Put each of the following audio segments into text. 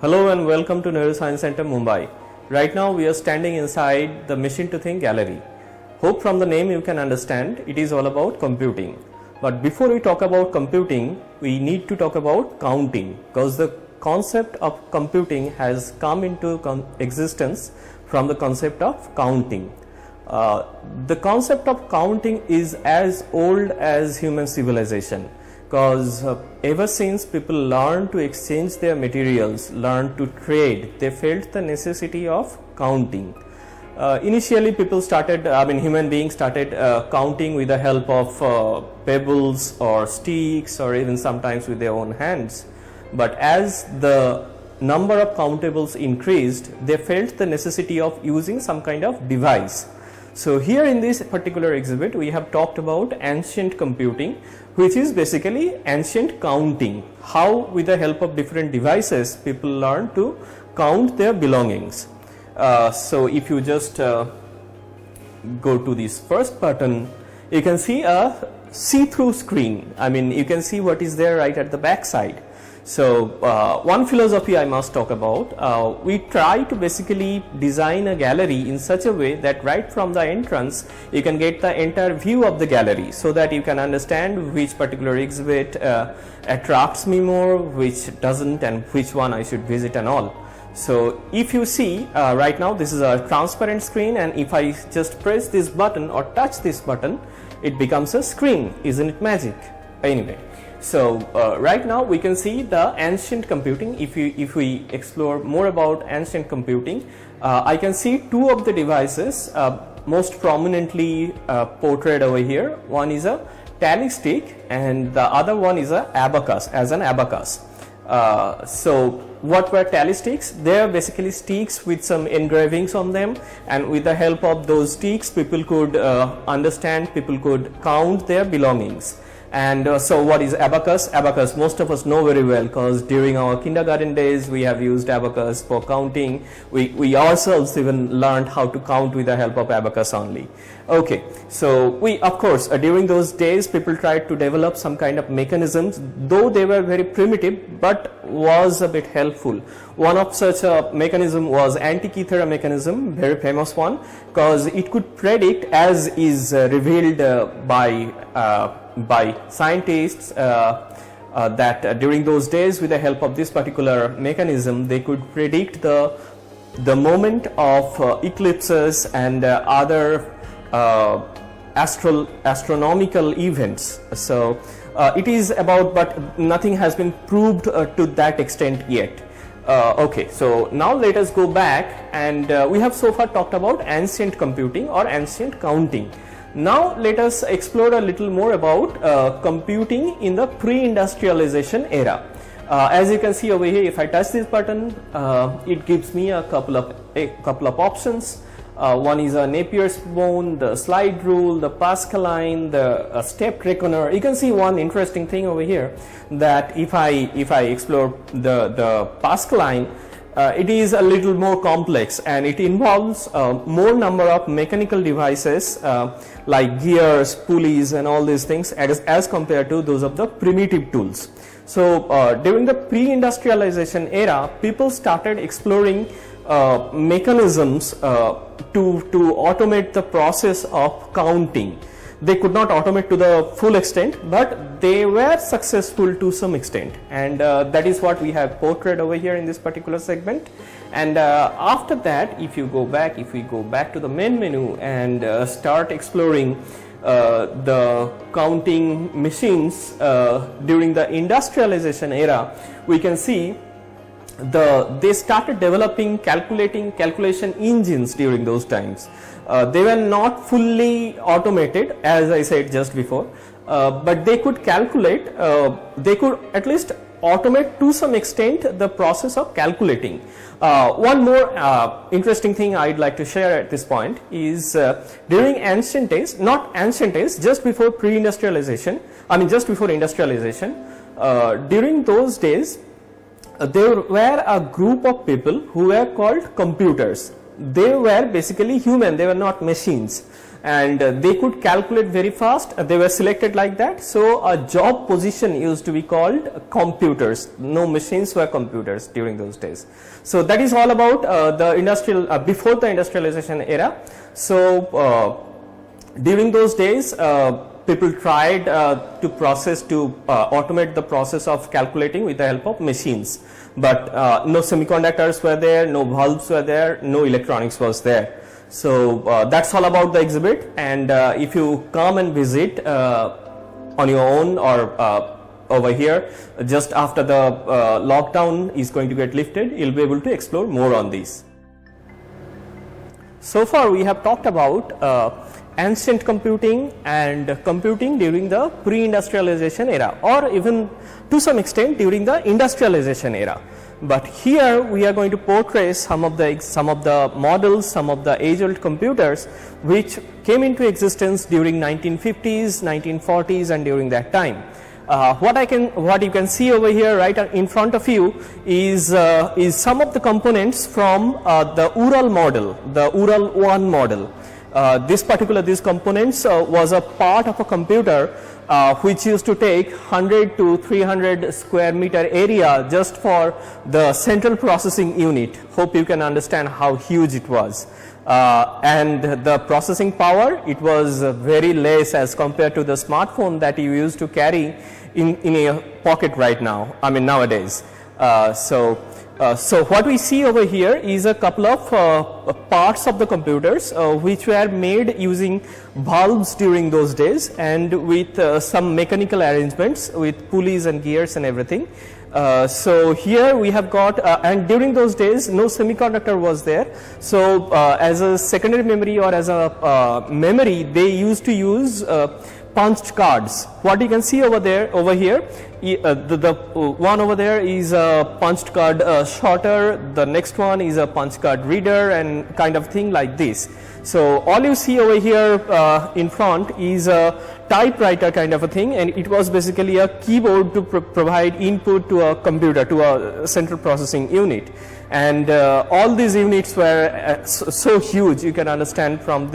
Hello and welcome to Nehru Science Center, Mumbai. Right now we are standing inside the Machine to Think Gallery. Hope from the name you can understand it is all about computing. But before we talk about computing, we need to talk about counting, because the concept of computing has come into existence from the concept of counting. The concept of counting is as old as human civilization, because ever since people learned to exchange their materials, learned to trade, they felt the necessity of counting. Initially people started, human beings started counting with the help of pebbles or sticks or even sometimes with their own hands. But as the number of countables increased, they felt the necessity of using some kind of device. So here in this particular exhibit we have talked about ancient computing, which is basically ancient counting, how with the help of different devices people learn to count their belongings. So if you just go to this first button, you can see a see-through screen. You can see what is there right at the back side. So one philosophy I must talk about, we try to basically design a gallery in such a way that right from the entrance you can get the entire view of the gallery, so that you can understand which particular exhibit attracts me more, which doesn't, and which one I should visit and all. So if you see right now this is a transparent screen, and if I just press this button or touch this button, it becomes a screen. Isn't it magic? Anyway. So right now we can see the ancient computing. If we explore more about ancient computing, I can see two of the devices most prominently portrayed over here. One is a tally stick and the other one is a abacus, as an abacus. So what were tally sticks? They are basically sticks with some engravings on them, and with the help of those sticks people could understand, people could count their belongings. And so what is abacus? Abacus most of us know very well, because during our kindergarten days we have used abacus for counting. We ourselves even learned how to count with the help of abacus only. Okay, so we of course during those days people tried to develop some kind of mechanisms, though they were very primitive but was a bit helpful. One of such a mechanism was Antikythera mechanism, very famous one, because it could predict, as is revealed by scientists, that during those days with the help of this particular mechanism they could predict the moment of eclipses and other astronomical events. So it is about, but nothing has been proved to that extent yet. Okay, so now let us go back, and we have so far talked about ancient computing or ancient counting. Now let us explore a little more about computing in the pre-industrialization era. As you can see over here, if I touch this button, it gives me a couple of options. One is a Napier's bone, the slide rule, the Pascaline, the step reckoner. You can see one interesting thing over here, that if I explore the Pascaline, it is a little more complex, and it involves more number of mechanical devices like gears, pulleys and all these things as compared to those of the primitive tools. So during the pre-industrialization era, people started exploring mechanisms to automate the process of counting. They could not automate to the full extent, but they were successful to some extent, and that is what we have portrayed over here in this particular segment. And after that, if we go back to the main menu and start exploring the counting machines during the industrialization era, we can see they started developing calculation engines during those times. They were not fully automated, as I said just before, but they could calculate, they could at least automate to some extent the process of calculating. One more interesting thing I'd like to share at this point is during ancient days, not ancient days, just before pre-industrialization, just before industrialization, during those days there were a group of people who were called computers. they were basically human, they were not machines, and they could calculate very fast. They were selected like that. So a job position used to be called computers. No machines were computers during those days. So that is all about the industrial before the industrialization era. So during those days, people tried to automate the process of calculating with the help of machines, but no semiconductors were there, no bulbs were there, no electronics was there. So that's all about the exhibit, and if you come and visit on your own or over here just after the lockdown is going to get lifted, you'll be able to explore more on these. So far we have talked about ancient computing and computing during the pre-industrialization era, or even to some extent during the industrialization era. But here we are going to portray some of the models, some of the age-old computers which came into existence during 1950s, 1940s, and during that time. What you can see over here right in front of you is some of the components from the Ural model, the Ural 1 model. These components was a part of a computer which used to take 100 to 300 square meter area just for the central processing unit. Hope you can understand how huge it was. And the processing power, it was very less as compared to the smartphone that you used to carry in your pocket right now, I mean nowadays. So what we see over here is a couple of parts of the computers which were made using bulbs during those days, and with some mechanical arrangements with pulleys and gears and everything. So here we have got and during those days no semiconductor was there. So as a secondary memory or as a memory, they used to use punched cards. What you can see over here, the one over there is a punched card sorter, the next one is a punch card reader, and kind of thing like this. So all you see over here in front is a typewriter kind of a thing, and it was basically a keyboard to provide input to a computer, to a central processing unit. And all these units were so huge. You can understand from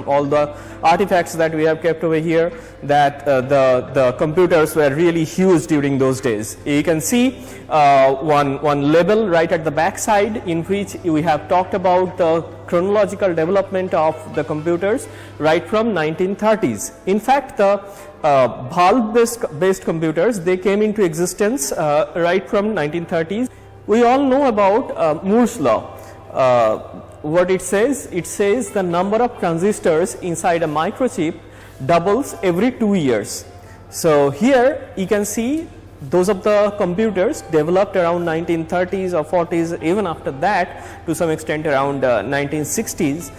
all the artifacts that we have kept over here, that the computers were really huge during those days. You can see one label right at the back side in which we have talked about the chronological development of the computers right from 1930s. In fact, the bulb-based computers, they came into existence right from 1930s. We all know about Moore's law. What it says the number of transistors inside a microchip doubles every 2 years. So here you can see those of the computers developed around 1930s or 40s, even after that to some extent around 1960s.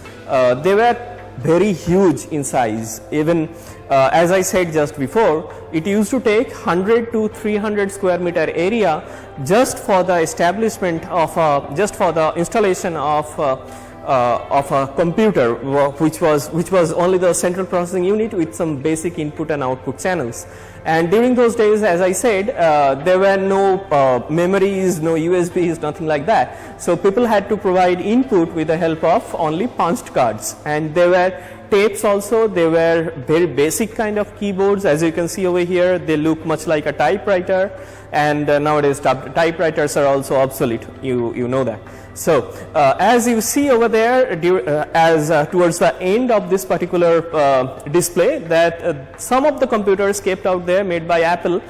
They were very huge in size. Even as I said just before, it used to take 100 to 300 square meter area just for the establishment of just for the installation of a computer, which was only the central processing unit with some basic input and output channels. And during those days, as I said, there were no memories, no USBs, nothing like that. So people had to provide input with the help of only punched cards, and there were tapes also. They were very basic kind of keyboards. As you can see over here, they look much like a typewriter, and nowadays typewriters are also obsolete. You know that. So as you see over there, towards the end of this particular display, that some of the computers kept out there made by Apple,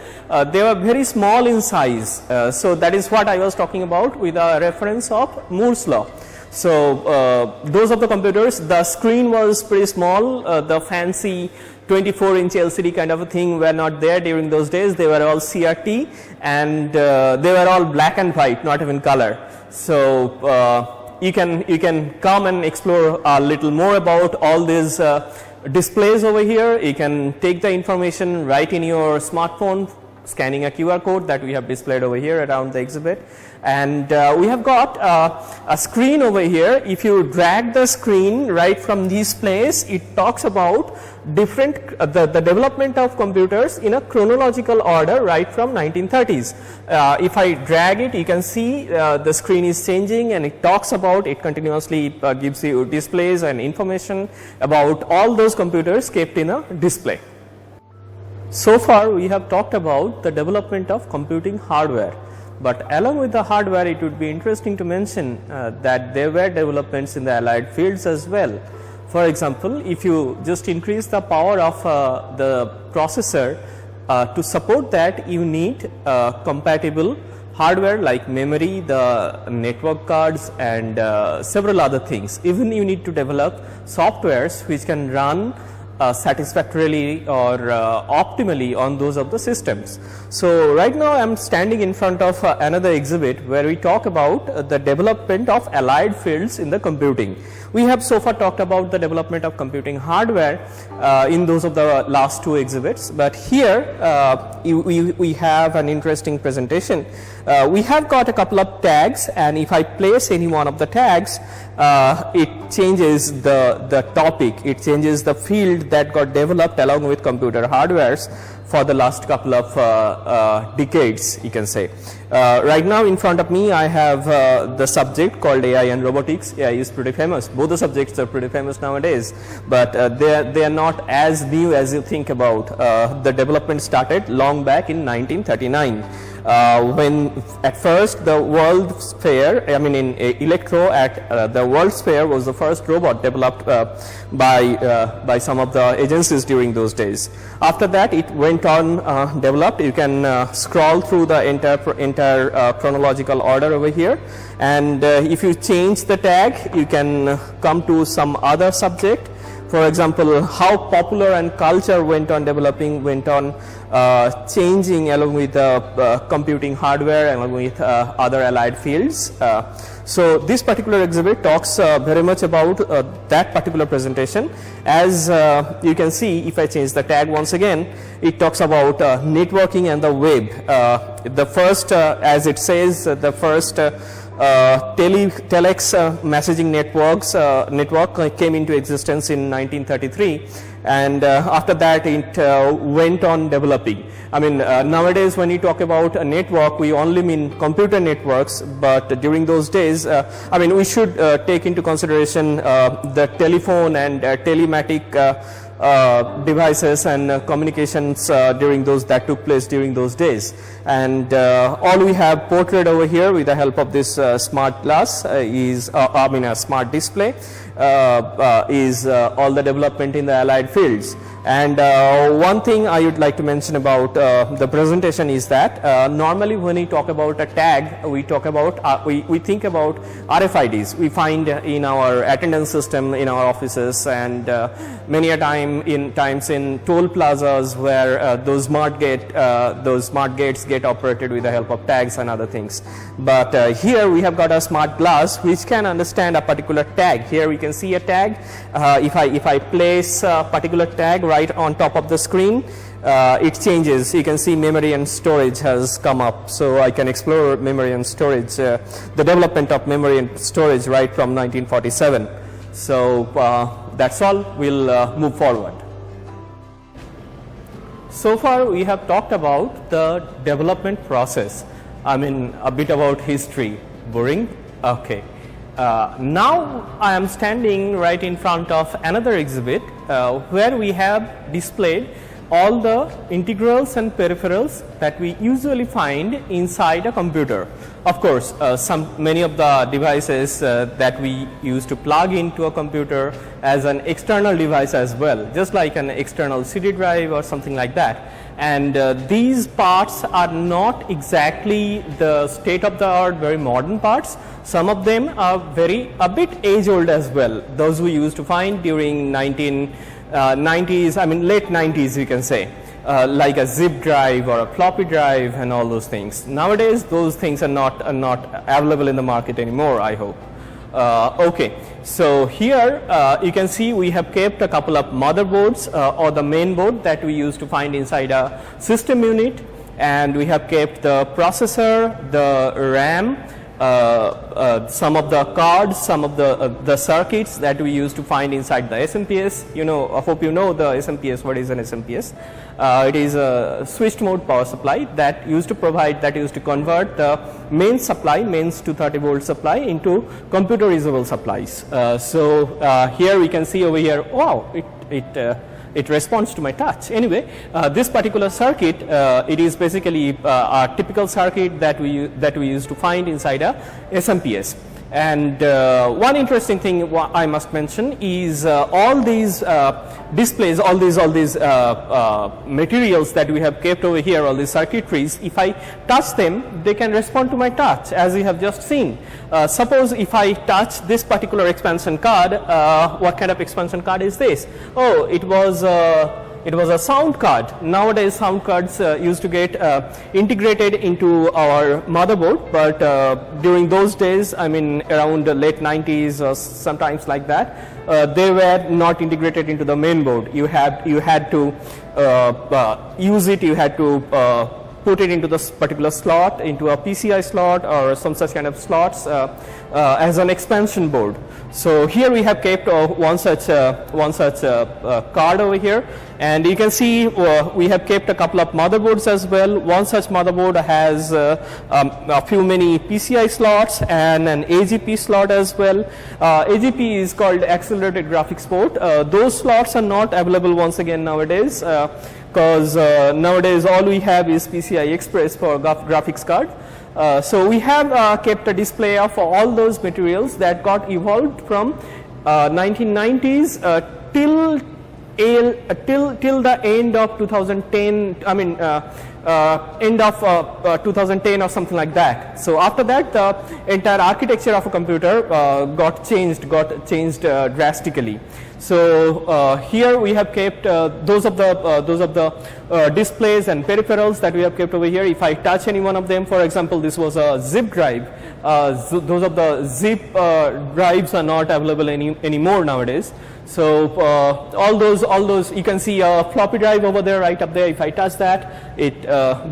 they were very small in size. So that is what I was talking about with a reference of Moore's law. So those of the computers, the screen was pretty small. The fancy 24-inch LCD kind of a thing were not there during those days. They were all CRT, and they were all black and white, not even color. So you can come and explore a little more about all these displays over here. You can take the information right in your smartphone scanning a QR code that we have displayed over here around the exhibit. And we have got a screen over here. If you drag the screen right from this place, it talks about different the development of computers in a chronological order right from 1930s. If I drag it, you can see the screen is changing, and it talks about, it continuously gives you displays and information about all those computers kept in a display. So far we have talked about the development of computing hardware, but along with the hardware it would be interesting to mention that there were developments in the allied fields as well. For example, if you just increase the power of the processor, to support that you need compatible hardware like memory, the network cards, and several other things. Even you need to develop softwares which can run satisfactorily or optimally on those of the systems. So right now I am standing in front of another exhibit where we talk about the development of allied fields in the computing. We have so far talked about the development of computing hardware in those of the last two exhibits, but here we have an interesting presentation. We have got a couple of tags, and if I place any one of the tags, it changes the topic, it changes the field that got developed along with computer hardwares for the last couple of decades, you can say. Right now in front of me I have the subject called AI and robotics. AI is pretty famous. Both the subjects are pretty famous nowadays, but they are not as new as you think about. The development started long back in 1939. When at first the World's Fair, I mean in Electro at the World's Fair was the first robot developed by some of the agencies during those days. After that it went on developed. You can scroll through the entire chronological order over here, and if you change the tag you can come to some other subject. For example, how popular and culture went on developing, went on changing along with computing hardware, along with other allied fields. So this particular exhibit talks very much about that particular presentation. As you can see, if I change the tag once again, it talks about networking and the web. The first, as it says, the first telex messaging network came into existence in 1933, and after that it went on developing. I mean, nowadays when you talk about a network, we only mean computer networks, but during those days, I mean, we should take into consideration the telephone and telematic devices and communications during those that took place during those days. And all we have portrayed over here with the help of this smart glass is a smart display is all the development in the allied fields. And one thing I would like to mention about the presentation is that normally when we talk about a tag, we talk about we think about RFIDs. We find in our attendance system in our offices, and many a times in toll plazas where those smart gates get operated with the help of tags and other things. But here we have got a smart glass which can understand a particular tag. Here we can see a tag. If I place a particular tag right on top of the screen, it changes. You can see memory and storage has come up, so I can explore memory and storage, the development of memory and storage right from 1947. So that's all. We'll move forward. So far we have talked about the development process. I mean, a bit about history. Boring? Okay. Now I am standing right in front of another exhibit where we have displayed all the integrals and peripherals that we usually find inside a computer. Of course, many of the devices that we use to plug into a computer as an external device as well, just like an external CD drive or something like that. And these parts are not exactly the state-of-the-art, very modern parts. Some of them are a bit age-old as well. Those we used to find during 1990s, I mean late 90s, you can say, like a zip drive or a floppy drive and all those things. Nowadays, those things are not available in the market anymore, I hope. Okay, so here you can see we have kept a couple of motherboards or the main board that we used to find inside a system unit. and we have kept the processor, the RAM, some of the cards, some of the circuits that we used to find inside the SMPS. I hope you know the SMPS. What is an SMPS? It is a switched mode power supply that used to convert the mains 230 volt supply into computer usable supplies. Here we can see over here, wow, it responds to my touch. Anyway, this particular circuit, it is basically a typical circuit that we used to find inside a SMPS. And one interesting thing I must mention is all these displays, all these materials that we have kept over here, all these circuitries, if I touch them, they can respond to my touch, as we have just seen. Suppose if I touch this particular expansion card, what kind of expansion card is this? Oh, it was a sound card. Nowadays sound cards used to get integrated into our motherboard, but during those days, I mean around the late 90s or sometimes like that, they were not integrated into the main board. You had to use it, you had to put it into this particular slot, into a PCI slot or some such kind of slots as an expansion board. So here we have kept one such card over here, and you can see we have kept a couple of motherboards as well. One such motherboard has a few many PCI slots and an AGP slot as well. AGP is called accelerated graphics port. Those slots are not available once again nowadays, because nowadays all we have is PCI Express for graphics card. So we have kept a display of all those materials that got evolved from 1990s till the end of 2010. I mean end of 2010 or something like that. So after that, the entire architecture of a computer got changed drastically. So here we have kept those of the displays and peripherals that we have kept over here. If I touch any one of them, for example, this was a zip drive. Those of the zip drives are not available anymore nowadays. So all those you can see a floppy drive over there, right up there. If I touch that, it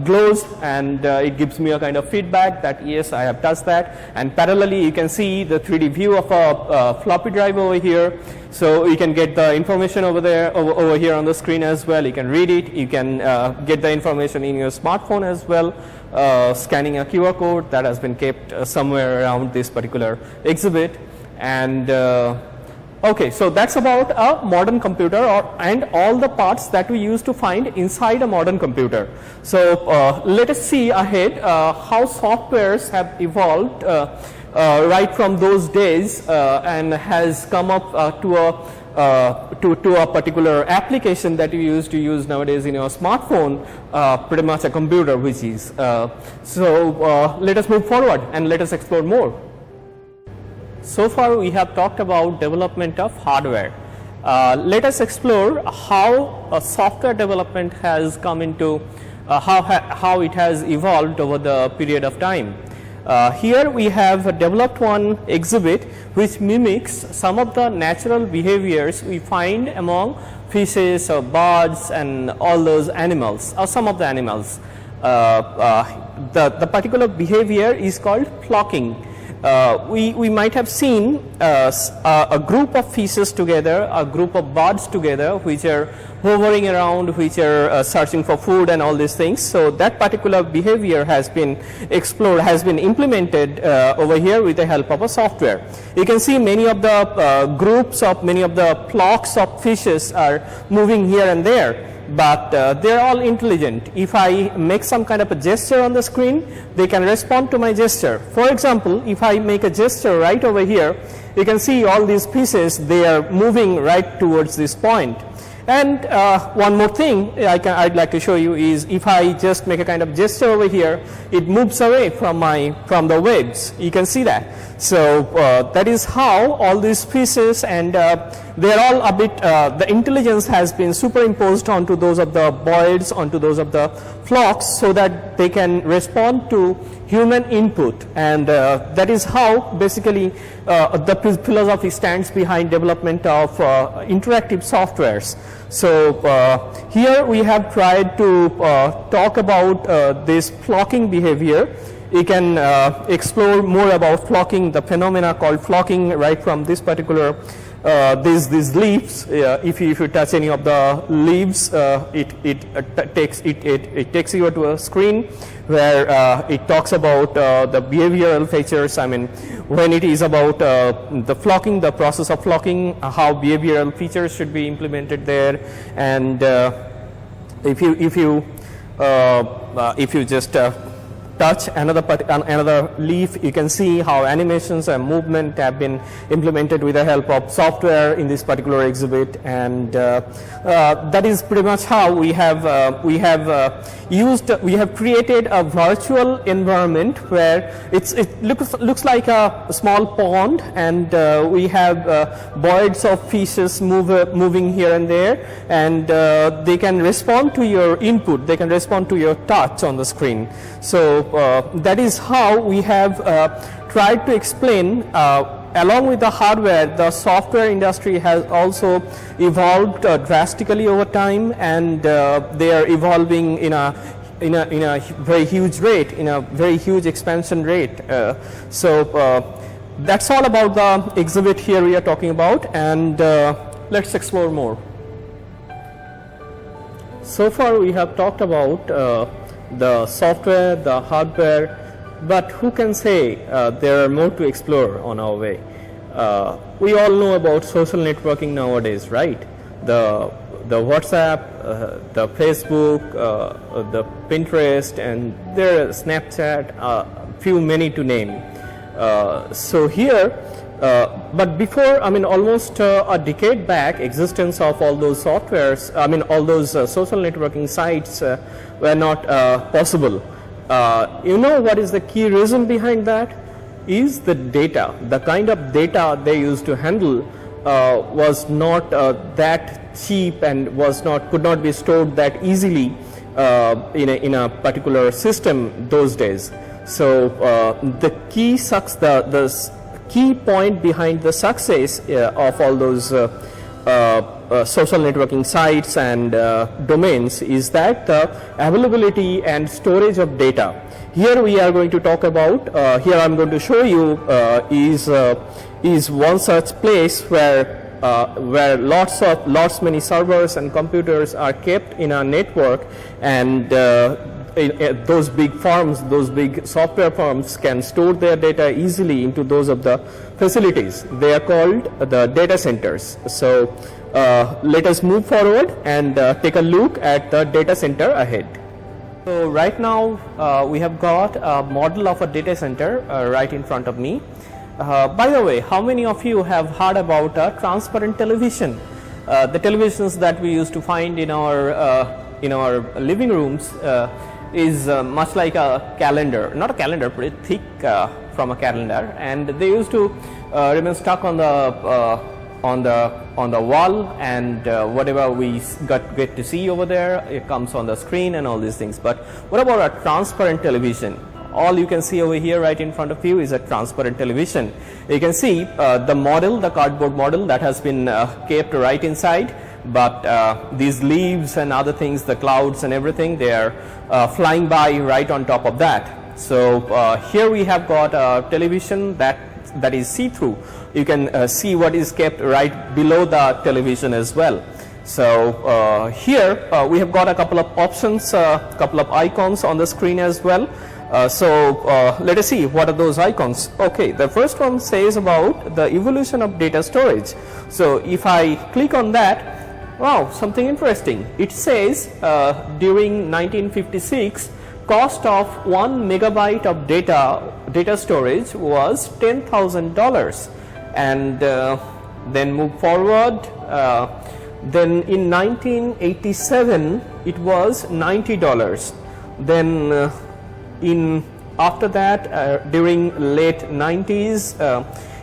glows and it gives me a kind of feedback that yes, I have touched that. And parallelly, you can see the 3D view of a floppy drive over here. So you can get the information over there, over here on the screen as well. You can read it. You can get the information in your smartphone as well. Scanning a QR code that has been kept somewhere around this particular exhibit. And okay, so that's about a modern computer and all the parts that we used to find inside a modern computer. So let us see ahead how softwares have evolved right from those days and has come up to a particular application that you used to use nowadays in your smartphone, pretty much a computer which is. So let us move forward and let us explore more. So far we have talked about development of hardware. Let us explore how software development has come into, how it has evolved over the period of time. Here we have developed one exhibit which mimics some of the natural behaviors we find among fishes or birds and all those animals, or some of the animals. The particular behavior is called flocking. We might have seen a group of fishes together, a group of birds together, which are hovering around, which are searching for food and all these things. So that particular behavior has been explored, has been implemented over here with the help of a software. You can see many of the many of the flocks of fishes are moving here and there. But they're all intelligent. If I make some kind of a gesture on the screen, they can respond to my gesture. For example, if I make a gesture right over here, you can see all these pieces, they are moving right towards this point. And one more thing I'd like to show you is if I just make a kind of gesture over here, it moves away from the waves. You can see that. So that is how all these pieces and they are all a bit, the intelligence has been superimposed onto those of the boids, onto those of the flocks, so that they can respond to human input, and that is how basically the philosophy stands behind development of interactive softwares. So here we have tried to talk about this flocking behavior. You can explore more about flocking, the phenomena called flocking, right from this particular these leaves. If you touch any of the leaves, it takes you to a screen where it talks about the behavioral features. I mean, when it is about the flocking, the process of flocking, how behavioral features should be implemented there, and if you just touch another leaf, you can see how animations and movement have been implemented with the help of software in this particular exhibit, and that is pretty much how we have created a virtual environment where it looks like a small pond, and we have boids of fishes moving here and there, and they can respond to your input, they can respond to your touch on the screen. So that is how we have tried to explain. Along with the hardware, the software industry has also evolved drastically over time, and they are evolving in a very huge rate, in a very huge expansion rate. So that's all about the exhibit here we are talking about, and let's explore more. So far we have talked about the software, the hardware, but who can say there are more to explore on our way. We all know about social networking nowadays, right? The WhatsApp, the Facebook, the Pinterest, and there are Snapchat, many to name. So here, but before, I mean, almost a decade back, existence of all those softwares, I mean, all those social networking sites were not possible. You know what is the key reason behind that? Is the data. The kind of data they used to handle was not that cheap, and could not be stored that easily in a particular system those days. So the key point behind the success of all those social networking sites and domains is that the availability and storage of data. Here we are going to talk about, here I am going to show you is one such place where many servers and computers are kept in a network, and those big firms, those big software firms can store their data easily into those of the facilities. They are called the data centers. So let us move forward and take a look at the data center ahead. So right now we have got a model of a data center right in front of me. By the way, how many of you have heard about a transparent television? The televisions that we used to find in our living rooms is much like a calendar, not a calendar, pretty thick from a calendar, and they used to remain stuck on the wall, and whatever we get to see over there, it comes on the screen and all these things. But what about a transparent television? All you can see over here right in front of you is a transparent television. You can see the model, the cardboard model that has been kept right inside, but these leaves and other things, the clouds and everything, they are flying by right on top of that. So here we have got a television that is see-through. You can see what is kept right below the television as well. So here we have got a couple of options, couple of icons on the screen as well. Let us see what are those icons. Okay, the first one says about the evolution of data storage. So if I click on that, wow, something interesting. It says during 1956, cost of 1 megabyte of data storage was $10,000, and then move forward. Then in 1987, it was $90. Then after that, during late 90s,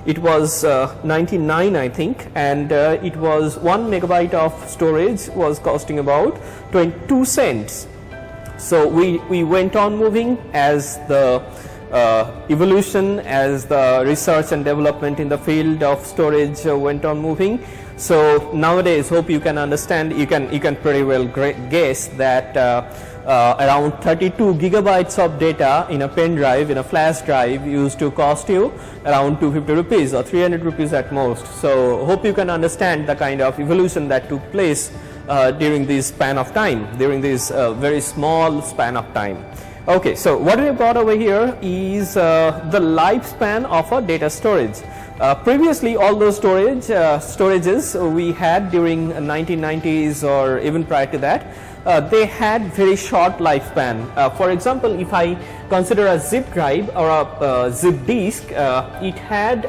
It was 99 I think, and it was 1 megabyte of storage was costing about 22 cents. So we went on moving as the evolution, as the research and development in the field of storage went on moving. So nowadays, hope you can understand, you can pretty well guess that around 32 gigabytes of data in a pen drive, in a flash drive, used to cost you around 250 rupees or 300 rupees at most. So hope you can understand the kind of evolution that took place during this span of time, during this very small span of time. Okay, so what we have got over here is the lifespan of a data storage. Previously, all those storages we had during 1990s or even prior to that, they had very short lifespan. For example, if I consider a zip drive or a zip disk, it had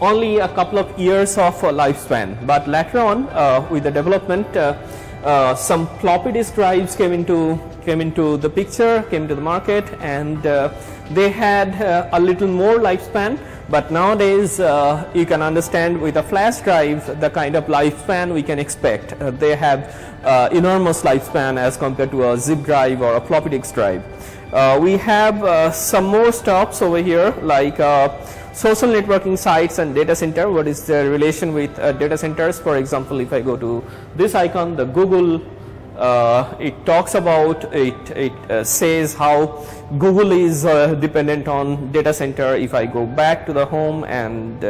only a couple of years of lifespan. But later on, with the development, some floppy disk drives came into the picture, came to the market, and they had a little more lifespan. But nowadays, you can understand with a flash drive the kind of lifespan we can expect. They have enormous lifespan as compared to a zip drive or a floppy disk drive. We have some more stops over here, like social networking sites and data center. What is the relation with data centers? For example, if I go to this icon, the Google, it talks about it says how Google is dependent on data center. If I go back to the home and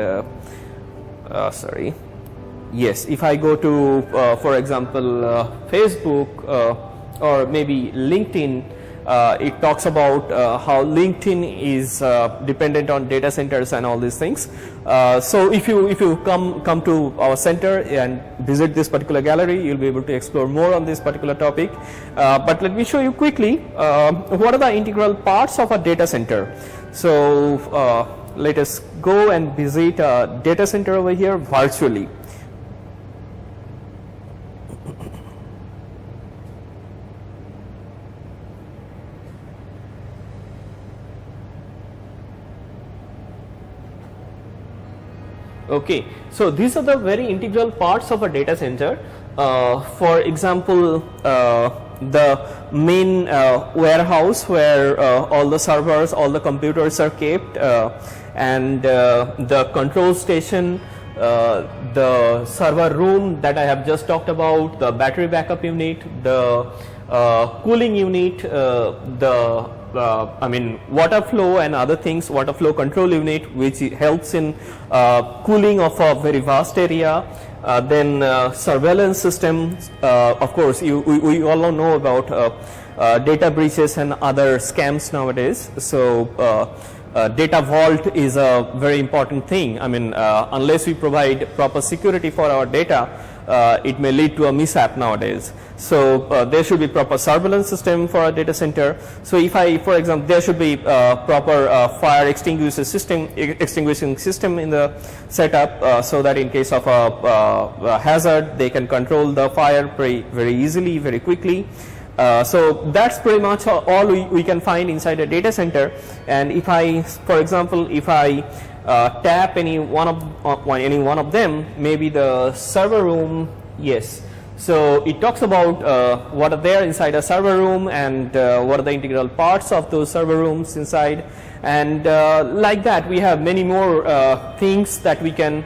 if I go to for example Facebook or maybe LinkedIn, it talks about how LinkedIn is dependent on data centers and all these things. So if you come to our center and visit this particular gallery, you'll be able to explore more on this particular topic. But let me show you quickly what are the integral parts of a data center. So let us go and visit a data center over here virtually. Okay, so these are the very integral parts of a data center. For example, the main warehouse where all the servers, all the computers are kept, and the control station, the server room that I have just talked about, the battery backup unit, the cooling unit, water flow and other things, water flow control unit, which helps in cooling of a very vast area. Then surveillance system. Of course, we all know about data breaches and other scams nowadays. So data vault is a very important thing. Unless we provide proper security for our data, it may lead to a mishap nowadays. So there should be proper surveillance system for a data center. So if for example, there should be proper fire extinguishing system in the setup, so that in case of a hazard, they can control the fire very easily, very quickly. So that's pretty much all we can find inside a data center. And if for example, if I tap any one of them, maybe the server room, yes. So it talks about what are there inside a server room and what are the integral parts of those server rooms inside, and like that we have many more things that we can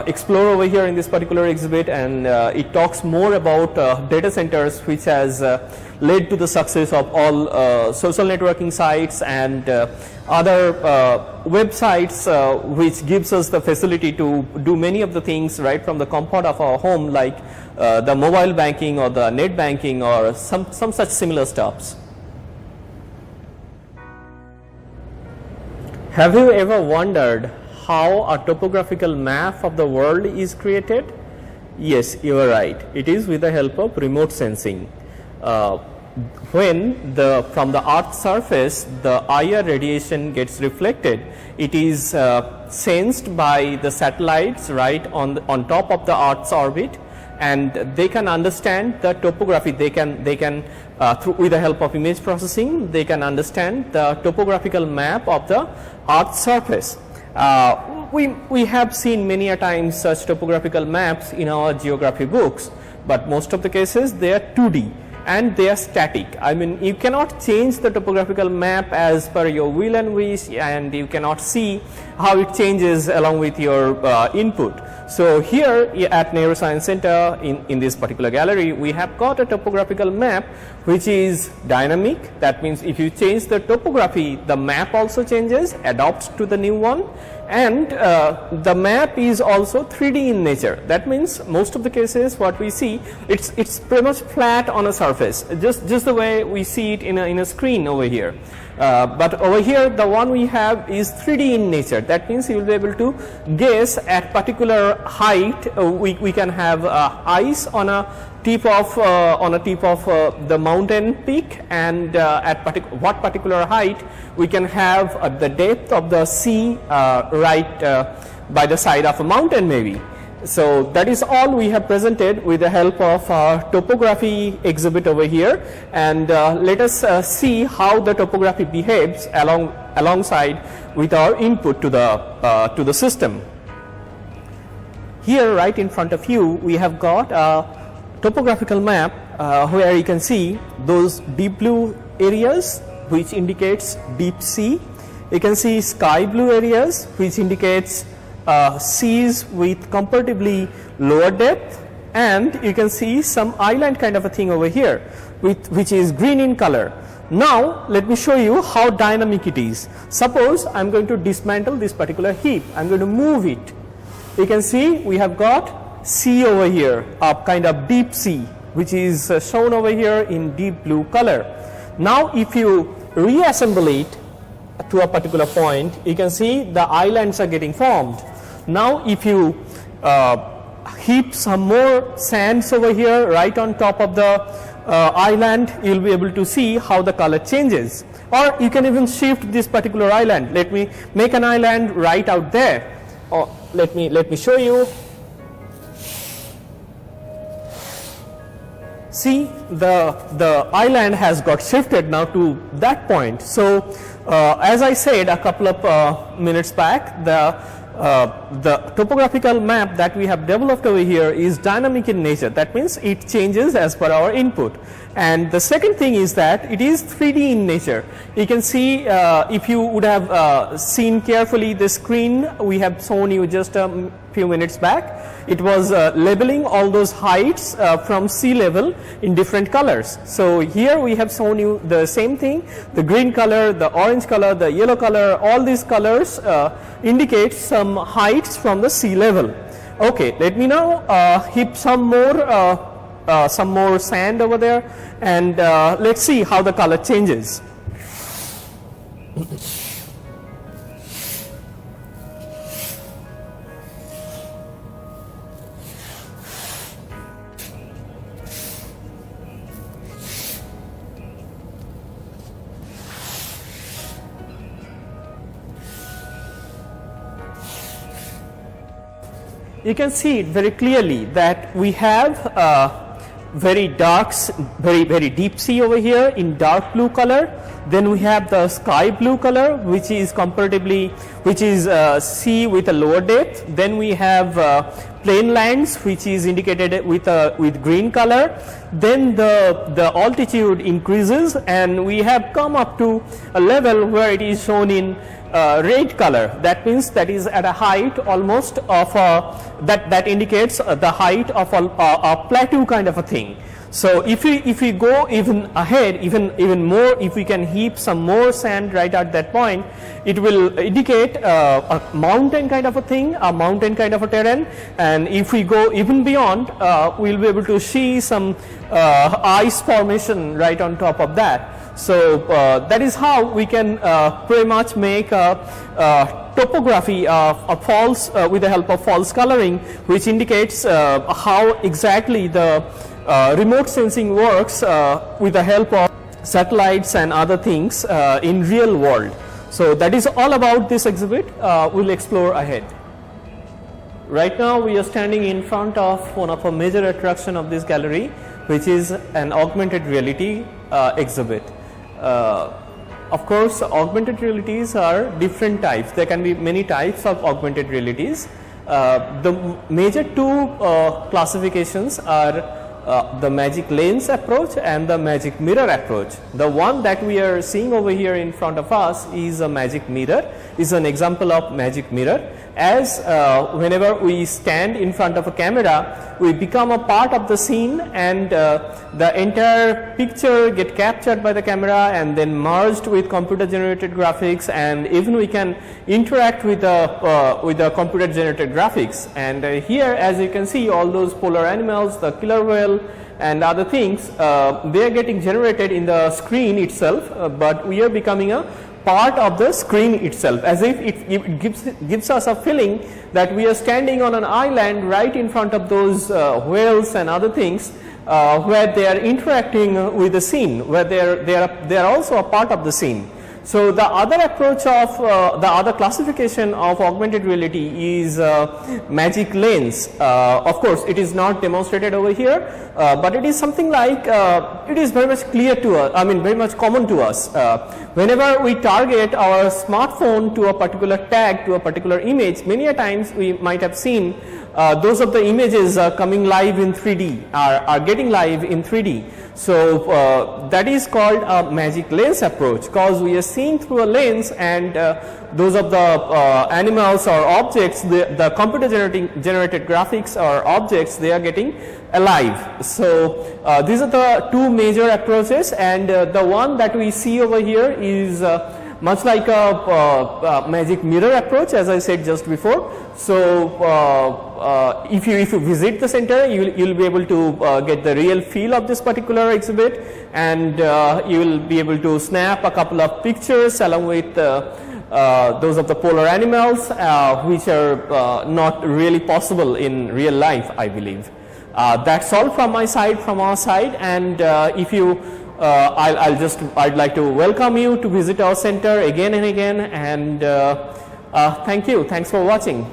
explore over here in this particular exhibit. And it talks more about data centers, which has led to the success of all social networking sites and other websites, which gives us the facility to do many of the things right from the comfort of our home, like the mobile banking or the net banking or some such similar stuffs. Have you ever wondered how a topographical map of the world is created? Yes, you are right. It is with the help of remote sensing. When from the Earth's surface the IR radiation gets reflected, it is sensed by the satellites right on top of the Earth's orbit, and they can understand the topography. They can with the help of image processing, they can understand the topographical map of the Earth's surface. We have seen many a times such topographical maps in our geography books, but most of the cases they are 2D and they are static. I mean, you cannot change the topographical map as per your will and wish, and you cannot see how it changes along with your input. So here at Nehru Science Center in this particular gallery, we have got a topographical map which is dynamic. That means if you change the topography, the map also changes, adapts to the new one, and the map is also 3D in nature. That means most of the cases what we see, it's pretty much flat on a surface, just the way we see it in a screen over here. But over here the one we have is 3D in nature. That means you will be able to guess at particular height. We can have ice on a tip of the mountain peak, and at what particular height we can have the depth of the sea right by the side of a mountain maybe. So that is all we have presented with the help of our topography exhibit over here, and let us see how the topography behaves alongside with our input to the system. Here right in front of you we have got a topographical map where you can see those deep blue areas which indicates deep sea. You can see sky blue areas which indicates seas with comparatively lower depth, and you can see some island kind of a thing over here which is green in color. Now let me show you how dynamic it is. Suppose I am going to dismantle this particular heap. I am going to move it. You can see we have got sea over here, a kind of deep sea which is shown over here in deep blue color. Now if you reassemble it to a particular point, you can see the islands are getting formed. Now if you heap some more sands over here right on top of the island, you will be able to see how the color changes. Or you can even shift this particular island. Let me make an island right out there. Or let me show you. See, the island has got shifted now to that point. So as I said a couple of minutes back, the topographical map that we have developed over here is dynamic in nature. That means it changes as per our input. And the second thing is that it is 3D in nature. You can see if you would have seen carefully the screen we have shown you just a few minutes back, it was labeling all those heights from sea level in different colors. So here we have shown you the same thing, the green color, the orange color, the yellow color, all these colors indicate some heights from the sea level. Okay, let me now heap some more sand over there, and let's see how the color changes. You can see it very clearly that we have very dark, very deep sea over here in dark blue color. Then we have the sky blue color, which is comparatively, sea with a lower depth. Then we have plain lands, which is indicated with green color. Then the altitude increases, and we have come up to a level where it is shown in red color. That means that is at a height almost of that indicates the height of a plateau kind of a thing. So if we go even ahead, even more, if we can heap some more sand right at that point, it will indicate a mountain kind of a thing, a mountain kind of a terrain. And if we go even beyond, we'll be able to see some ice formation right on top of that. So that is how we can pretty much make a topography of false with the help of false coloring, which indicates how exactly the remote sensing works with the help of satellites and other things in real world. So that is all about this exhibit. We'll explore ahead. Right now we are standing in front of one of a major attraction of this gallery, which is an augmented reality exhibit. of course, augmented realities are different types. There can be many types of augmented realities. The major two classifications are the magic lens approach and the magic mirror approach. The one that we are seeing over here in front of us is a magic mirror, is an example of magic mirror. As whenever we stand in front of a camera, we become a part of the scene, and the entire picture get captured by the camera and then merged with computer generated graphics, and even we can interact with the computer generated graphics. And here, as you can see, all those polar animals, the killer whale and other things, they are getting generated in the screen itself, but we are becoming a part of the screen itself, as if it gives us a feeling that we are standing on an island right in front of those whales and other things, where they are interacting with the scene, where they are also a part of the scene. So the other approach of the other classification of augmented reality is magic lens. Of course, it is not demonstrated over here, but it is something like it is very much clear to us. I mean, very much common to us. Whenever we target our smartphone to a particular tag, to a particular image, many a times we might have seen those of the images coming live in 3D, are getting live in 3D. So that is called a magic lens approach, because we are seeing through a lens, and those of the animals or objects, the computer generated graphics or objects, they are getting alive. So these are the two major approaches, and the one that we see over here is much like a magic mirror approach, as I said just before. So if you visit the center, you will be able to get the real feel of this particular exhibit, and you will be able to snap a couple of pictures along with those of the polar animals, which are not really possible in real life, I believe. That's all from my side, from our side, and if you I'd like to welcome you to visit our center again and again, and thank you. Thanks for watching.